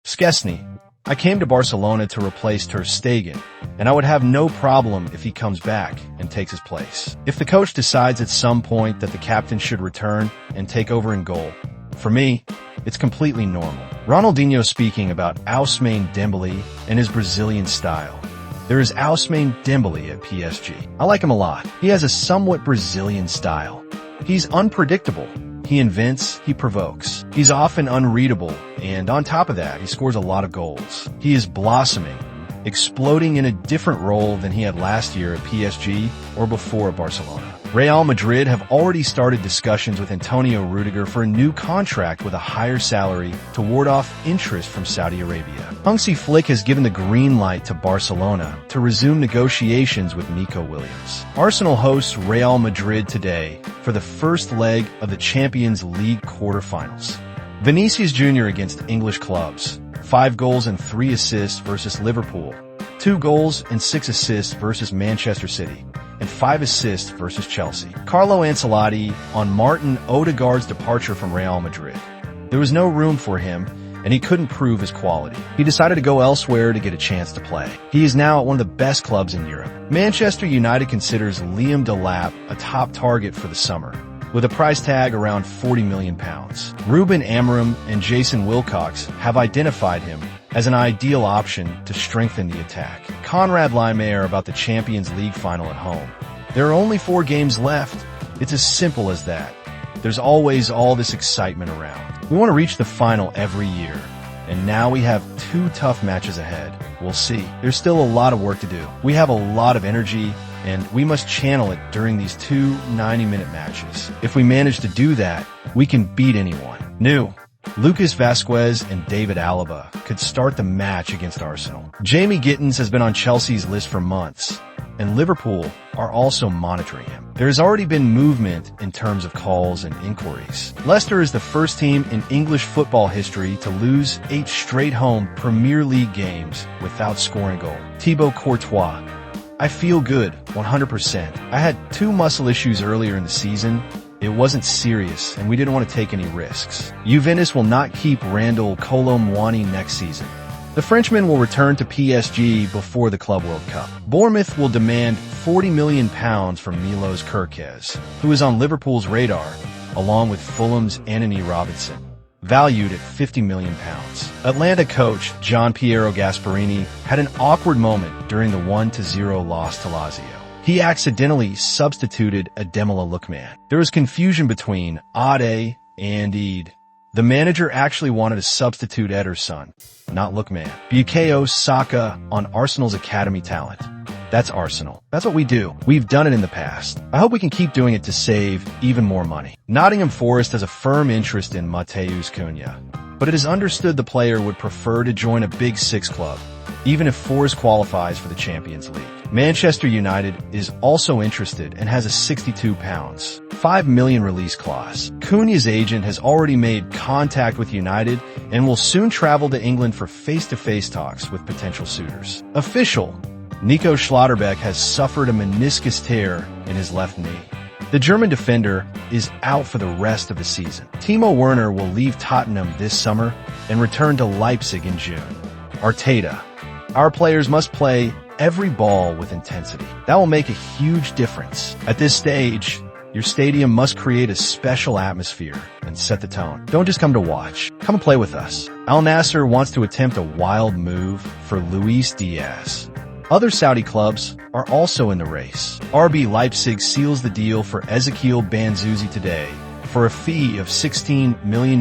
Szczęsny. I came to Barcelona to replace Ter Stegen, and I would have no problem if he comes back and takes his place. If the coach decides at some point that the captain should return and take over in goal, for me, it's completely normal. Ronaldinho speaking about Ousmane Dembélé and his Brazilian style. There is Ousmane Dembélé at PSG. I like him a lot. He has a somewhat Brazilian style. He's unpredictable. He invents, he provokes. He's often unreadable, and on top of that, he scores a lot of goals. He is blossoming, exploding in a different role than he had last year at PSG or before at Barcelona. Real Madrid have already started discussions with Antonio Rüdiger for a new contract with a higher salary to ward off interest from Saudi Arabia. Hansi Flick has given the green light to Barcelona to resume negotiations with Nico Williams. Arsenal hosts Real Madrid today for the first leg of the Champions League quarterfinals. Vinicius Jr. against English clubs. 5 goals and 3 assists versus Liverpool. 2 goals and 6 assists versus Manchester City. And 5 assists versus Chelsea. Carlo Ancelotti on Martin Ødegaard's departure from Real Madrid. There was no room for him, and he couldn't prove his quality. He decided to go elsewhere to get a chance to play. He is now at one of the best clubs in Europe. Manchester United considers Liam Delap a top target for the summer, with a price tag around £40 million. Ruben Amorim and Jason Wilcox have identified him as an ideal option to strengthen the attack. Conrad Laimer about the Champions League final at home. There are only 4 games left. It's as simple as that. There's always all this excitement around. We want to reach the final every year, and now we have 2 tough matches ahead. We'll see. There's still a lot of work to do. We have a lot of energy, and we must channel it during these 2 90-minute matches. If we manage to do that, we can beat anyone. New. Lucas Vazquez and David Alaba could start the match against Arsenal. Jamie Gittins has been on Chelsea's list for months, and Liverpool are also monitoring him. There has already been movement in terms of calls and inquiries. Leicester is the first team in English football history to lose 8 straight home Premier League games without scoring a goal. Thibaut Courtois. I feel good, 100%. I had 2 muscle issues earlier in the season. It wasn't serious, and we didn't want to take any risks. Juventus will not keep Randall Kolo Muani next season. The Frenchman will return to PSG before the Club World Cup. Bournemouth will demand £40 million from Milos Kerkez, who is on Liverpool's radar, along with Fulham's Anthony Robinson, valued at £50 million. Atlanta coach Gian Piero Gasperini had an awkward moment during the 1-0 loss to Lazio. He accidentally substituted Ademola Lookman. There was confusion between Ade and Eid. The manager actually wanted to substitute Ederson, not Lookman. Bukayo Saka on Arsenal's academy talent. That's Arsenal. That's what we do. We've done it in the past. I hope we can keep doing it to save even more money. Nottingham Forest has a firm interest in Matheus Cunha, but it is understood the player would prefer to join a Big 6 club, even if Forest qualifies for the Champions League. Manchester United is also interested and has a £62, £5 million release clause. Cunha's agent has already made contact with United and will soon travel to England for face-to-face talks with potential suitors. Official. Nico Schlotterbeck has suffered a meniscus tear in his left knee. The German defender is out for the rest of the season. Timo Werner will leave Tottenham this summer and return to Leipzig in June. Arteta. Our players must play every ball with intensity. That will make a huge difference. At this stage, your stadium must create a special atmosphere and set the tone. Don't just come to watch. Come and play with us. Al Nassr wants to attempt a wild move for Luis Diaz. Other Saudi clubs are also in the race. RB Leipzig seals the deal for Ezequiel Banzuzi today for a fee of €16 million.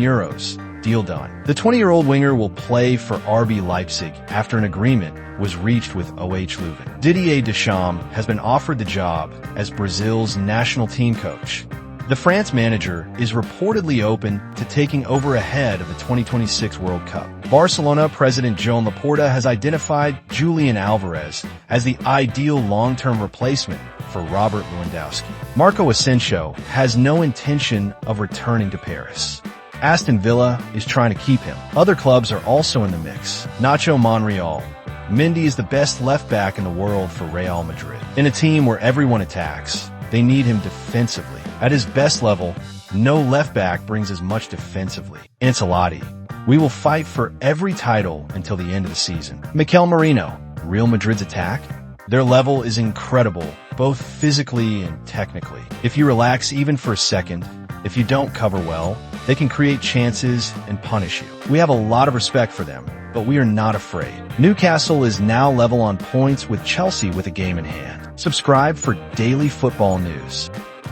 Deal done. The 20-year-old winger will play for RB Leipzig after an agreement was reached with OH Leuven. Didier Deschamps has been offered the job as Brazil's national team coach. The France manager is reportedly open to taking over ahead of the 2026 World Cup. Barcelona president Joan Laporta has identified Julian Alvarez as the ideal long-term replacement for Robert Lewandowski. Marco Asensio has no intention of returning to Paris. Aston Villa is trying to keep him. Other clubs are also in the mix. Nacho Monreal. Mendy is the best left back in the world for Real Madrid. In a team where everyone attacks, they need him defensively. At his best level, no left back brings as much defensively. Ancelotti. We will fight for every title until the end of the season. Mikel Merino, Real Madrid's attack? Their level is incredible, both physically and technically. If you relax even for a second, if you don't cover well, they can create chances and punish you. We have a lot of respect for them, but we are not afraid. Newcastle is now level on points with Chelsea with a game in hand. Subscribe for daily football news.